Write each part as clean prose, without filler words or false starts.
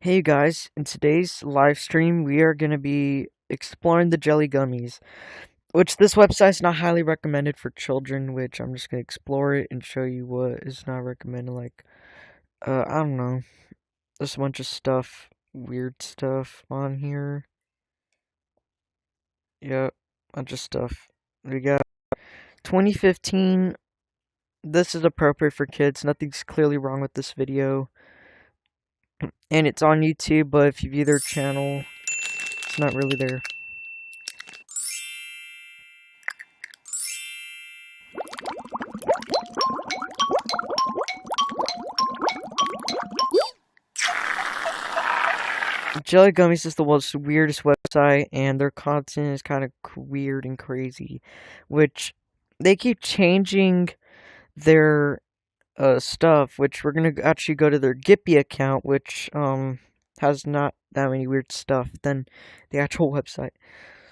Hey guys, in today's live stream, we are going to be exploring the jelly gummies, which this website is not highly recommended for children, which I'm just going to explore it and show you what is not recommended. I don't know, there's a bunch of stuff, weird stuff on here. Yep, bunch of stuff. We got 2015. This is appropriate for kids. Nothing's clearly wrong with this video. And it's on YouTube, but if you view their channel, it's not really there. Jelly Gummies is the world's weirdest website, and their content is kind of weird and crazy, which they keep changing their stuff, which we're gonna actually go to their Gippy account, which has not that many weird stuff than the actual website.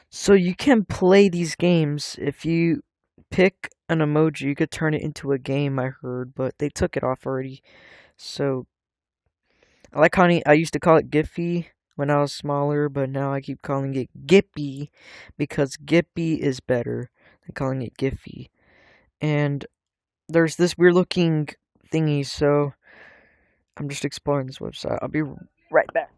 So you can play these games if you pick an emoji. You could turn it into a game, I heard, but they took it off already. So I like how I used to call it Giphy when I was smaller, but now I keep calling it Gippy because Gippy is better than calling it Giphy. And there's this weird looking thingy, so I'm just exploring this website. I'll be right back.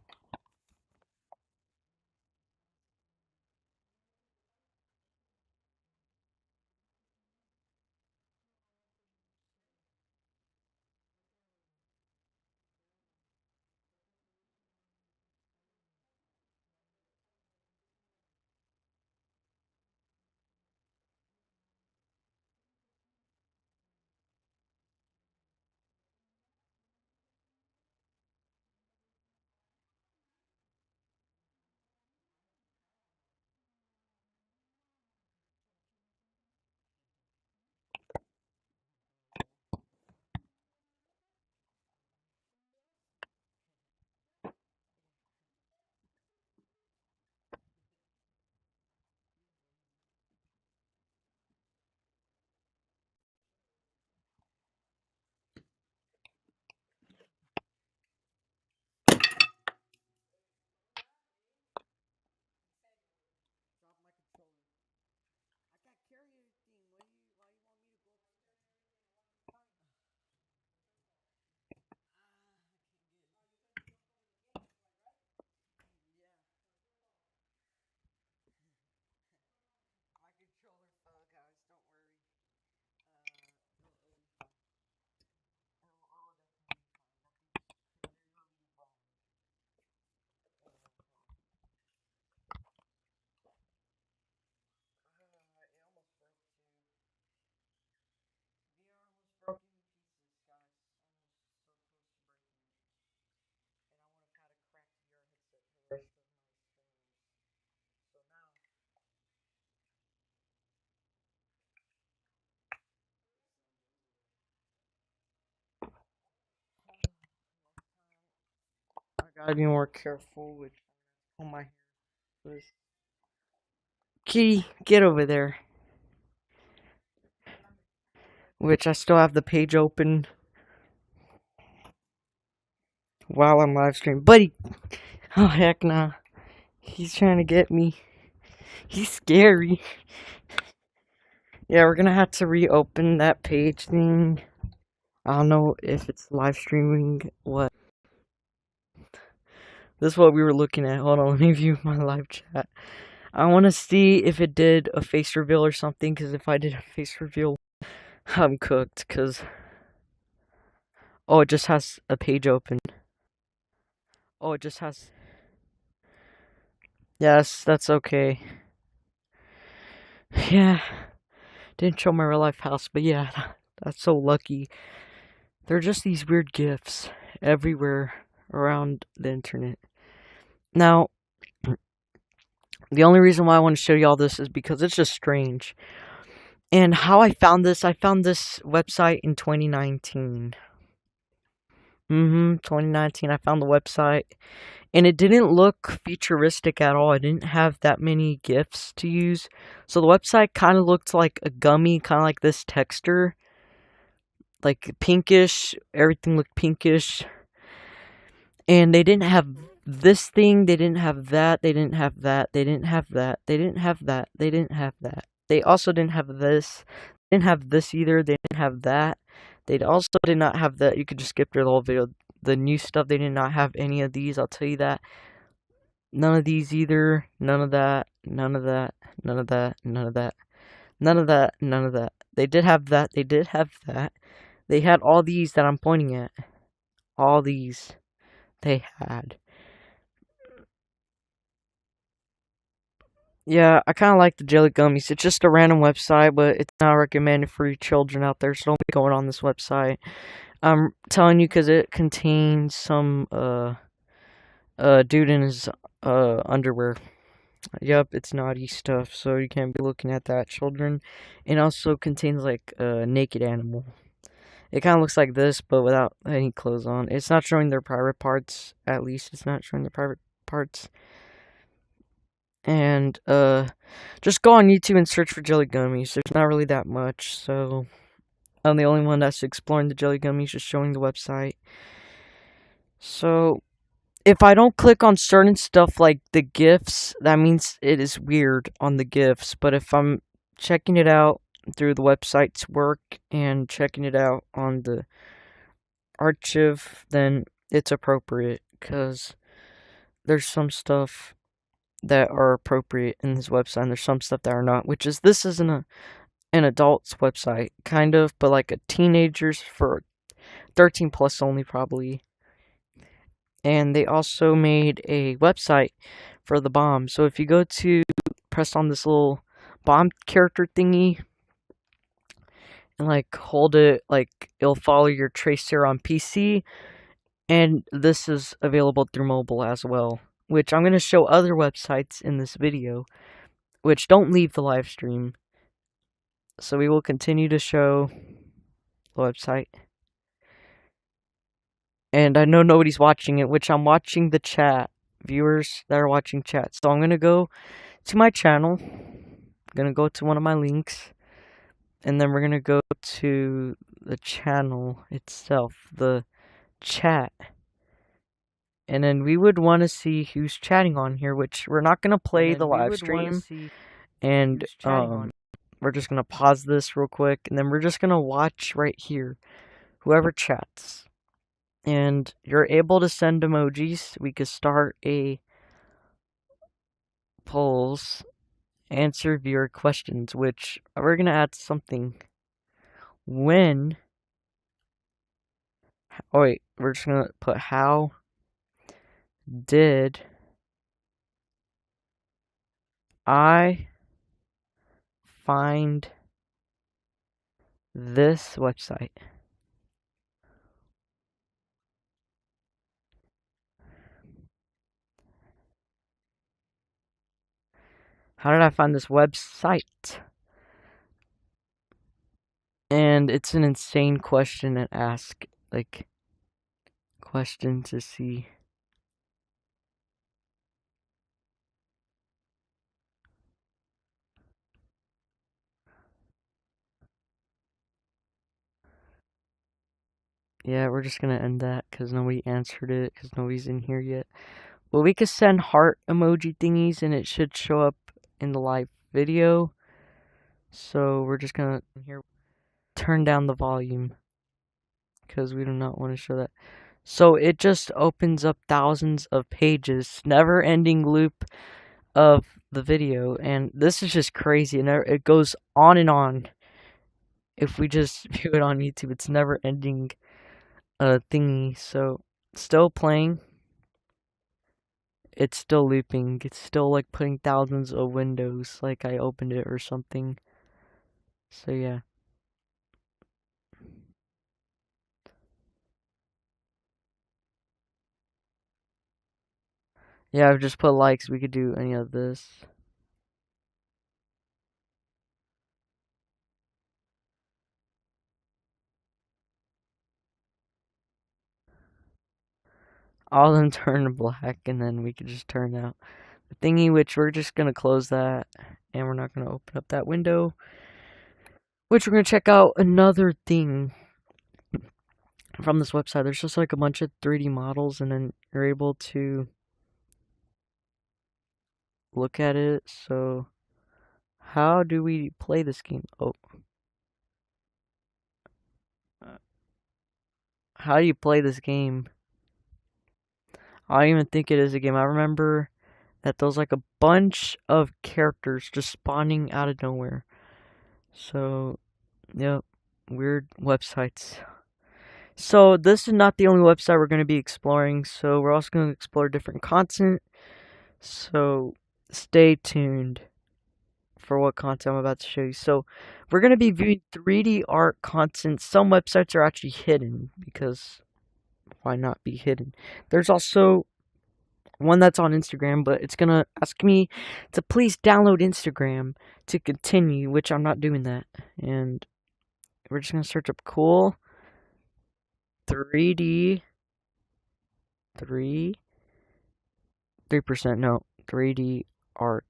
I gotta be more careful with my hair. Kitty, get over there. Which I still have the page open while I'm live streaming. Buddy! Oh, heck nah. He's trying to get me. He's scary. Yeah, we're gonna have to reopen that page thing. I don't know if it's live streaming. What? This is what we were looking at. Hold on, let me view my live chat. I want to see if it did a face reveal or something, because if I did a face reveal, I'm cooked, because... Oh, it just has a page open. Oh, it just has... Yes, that's okay. Yeah. Didn't show my real life house, but yeah, that's so lucky. There are just these weird gifts everywhere around the internet. Now, the only reason why I want to show you all this is because it's just strange. And how I found this website in 2019. 2019, I found the website. And it didn't look futuristic at all. It didn't have that many GIFs to use. So the website kind of looked like a gummy, kind of like this texture. Like pinkish. Everything looked pinkish. And they didn't have this thing, they didn't have that, they didn't have that, they didn't have that, they didn't have that, they didn't have that. They also didn't have this, didn't have this either, they didn't have that. They also did not have that. You could just skip through the whole video. The new stuff, they did not have any of these, I'll tell you that. None of these either, none of that, none of that, none of that, none of that, none of that, none of that. They did have that, they did have that. They had all these that I'm pointing at. All these they had. Yeah, I kind of like the jelly gummies. It's just a random website, but it's not recommended for you children out there, so don't be going on this website. I'm telling you because it contains some, dude in his, underwear. Yup, it's naughty stuff, so you can't be looking at that, children. It also contains, like, a naked animal. It kind of looks like this, but without any clothes on. It's not showing their private parts, at least. It's not showing their private parts. And, just go on YouTube and search for jelly gummies. There's not really that much, so I'm the only one that's exploring the jelly gummies, just showing the website. So, if I don't click on certain stuff like the GIFs, that means it is weird on the GIFs. But if I'm checking it out through the website's work and checking it out on the archive, then it's appropriate, because there's some stuff that are appropriate in this website, and there's some stuff that are not, which is, this isn't an adult's website, kind of, but like a teenager's for 13 plus only, probably. And they also made a website for the bomb. So if you go to press on this little bomb character thingy and like hold it, like it'll follow your tracer on PC. And this is available through mobile as well, which I'm going to show other websites in this video, which don't leave the live stream. So we will continue to show the website. And I know nobody's watching it, which I'm watching the chat. Viewers that are watching chat. So I'm going to go to my channel. I'm going to go to one of my links. And then we're going to go to the channel itself. The chat. And then we would want to see who's chatting on here, which we're not going to play the live stream. And we're just going to pause this real quick. And then we're just going to watch right here. Whoever chats. And you're able to send emojis. We could start a polls, answer viewer questions, which we're going to add something. When, oh wait, we're just going to put how did I find this website? How did I find this website? And it's an insane question to ask, like, question to see. Yeah, we're just gonna end that because nobody answered it because nobody's in here yet. But we could send heart emoji thingies and it should show up in the live video. So we're just gonna turn down the volume because we do not want to show that. So it just opens up thousands of pages, never ending loop of the video. And this is just crazy. And it goes on and on. If we just view it on YouTube, it's never ending thingy. So still playing. It's still looping. It's still like putting thousands of windows like I opened it or something. So yeah. Yeah, I've just put likes. We could do any of this. All of them turn black, and then we could just turn out the thingy, which we're just gonna close that, and we're not gonna open up that window. Which we're gonna check out another thing. from this website. There's just like a bunch of 3D models, and then you're able to look at it. So, how do we play this game? Oh, uh, how do you play this game? I don't even think it is a game. I remember that there's like a bunch of characters just spawning out of nowhere. So, yep, weird websites. So, this is not the only website we're going to be exploring. So, we're also going to explore different content. So, stay tuned for what content I'm about to show you. So, we're going to be viewing 3D art content. Some websites are actually hidden because why not be hidden? There's also one that's on Instagram, but it's going to ask me to please download Instagram to continue, which I'm not doing that. And we're just going to search up cool 3D 3% no 3D art.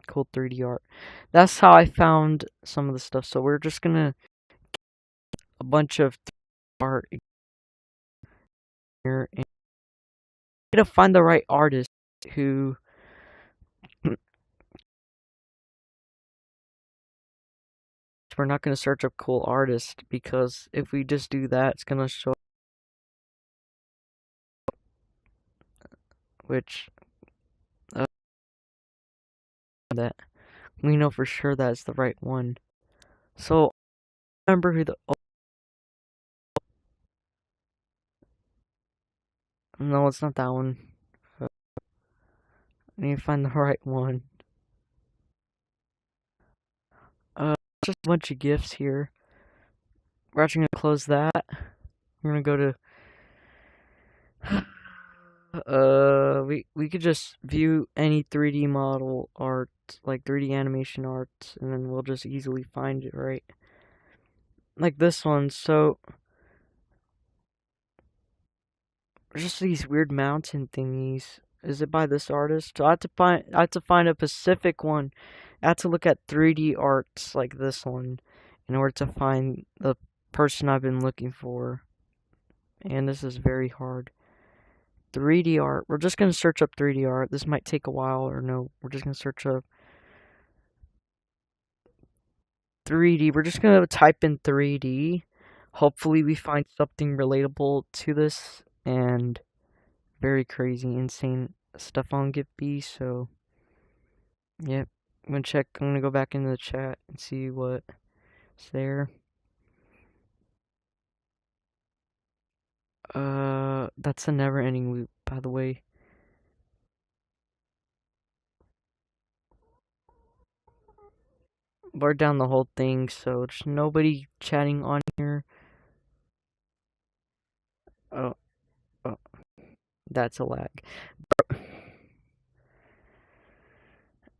Cool 3D art. That's how I found some of the stuff. So we're just gonna a bunch of art here and to find the right artist who we're not gonna search up cool artist because if we just do that, it's gonna show which that we know for sure that's the right one. So remember who the no, it's not that one. I need to find the right one. Just a bunch of gifs here. We're actually gonna close that. We're gonna go to we could just view any 3D model art, like 3D animation art, and then we'll just easily find it, right? Like this one. So just these weird mountain thingies. Is it by this artist? So I had to find a specific one. I had to look at 3D arts like this one in order to find the person I've been looking for. And this is very hard. 3D art. We're just gonna search up 3D art. This might take a while, or no. We're just gonna search up 3D. We're just gonna type in 3D. Hopefully, we find something relatable to this and very crazy, insane stuff on Giphy. So, yep. I'm gonna check. I'm gonna go back into the chat and see what's there. That's a never-ending loop, by the way. Blurred down the whole thing, so there's nobody chatting on here. Oh, oh, that's a lag. I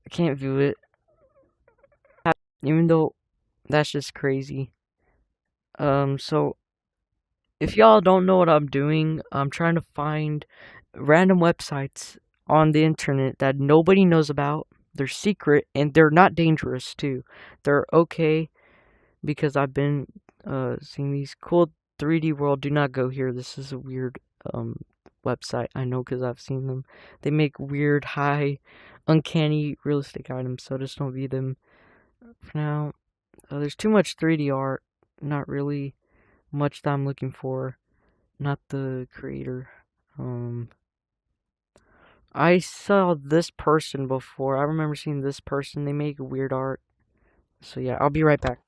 can't view it, even though that's just crazy. So if y'all don't know what I'm doing, I'm trying to find random websites on the internet that nobody knows about. They're secret and they're not dangerous too. They're okay because I've been seeing these cool 3D world. Do not go here. This is a weird website. I know because I've seen them. They make weird, high, uncanny realistic items, so just don't view them for now. There's too much 3D art. Not really much that I'm looking for. Not the creator. I saw this person before. I remember seeing this person. They make weird art. So yeah, I'll be right back.